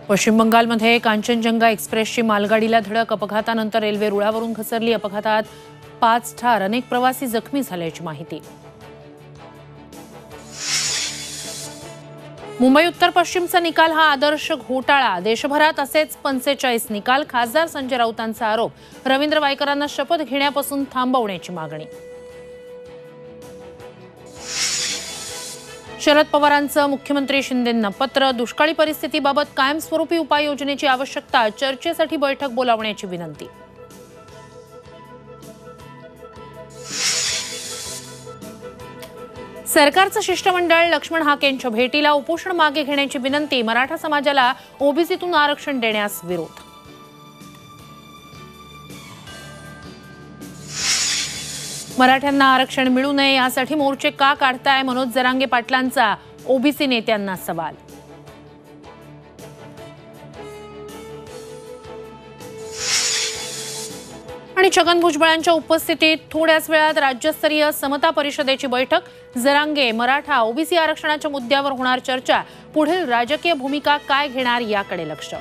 पश्चिम बंगालमध्ये कांचनजंगा एक्सप्रेसची मालगाडीला धडक, अपघातानंतर रेल्वे रुळावरून घसरली। अपघातात 5 ठार, अनेक प्रवासी जखमी झाल्याची माहिती। मुंबई उत्तर पश्चिमचा निकाल हा आदर्श घोटाळा, देशभरात असेच 45 निकाल। खासदार संजय राऊतांचा आरोप, रवींद्र वायकरांना शपथ घेण्यापासून थांबवण्याची मागणी। शरद पवारांचं मुख्यमंत्री शिंदेंना पत्र, दुष्काळी परिस्थितीबाबत कायमस्वरूपी उपाययोजनेची आवश्यकता, चर्चेसाठी बैठक बोलावण्याची विनंती। सरकारचं शिष्टमंडळ लक्ष्मण हाकेंच्या भेटीला, उपोषण मागे घेण्याची विनंती। मराठा समाजाला ओबीसीतून आरक्षण देण्यास विरोध। मराठ्यांना आरक्षण मिळू नये यासाठी मोर्चे का काढताय, मनोज जरांगे पाटलांचा ओबीसी नेत्यांना सवाल। आणि छगन भुजबळांच्या उपस्थितीत थोड्याच वेळात राज्यस्तरीय समता परिषदेची बैठक। जरांगे, मराठा ओबीसी आरक्षणाच्या मुद्द्यावर होणार चर्चा। पुढील राजकीय भूमिका काय घेणार याकडे लक्ष।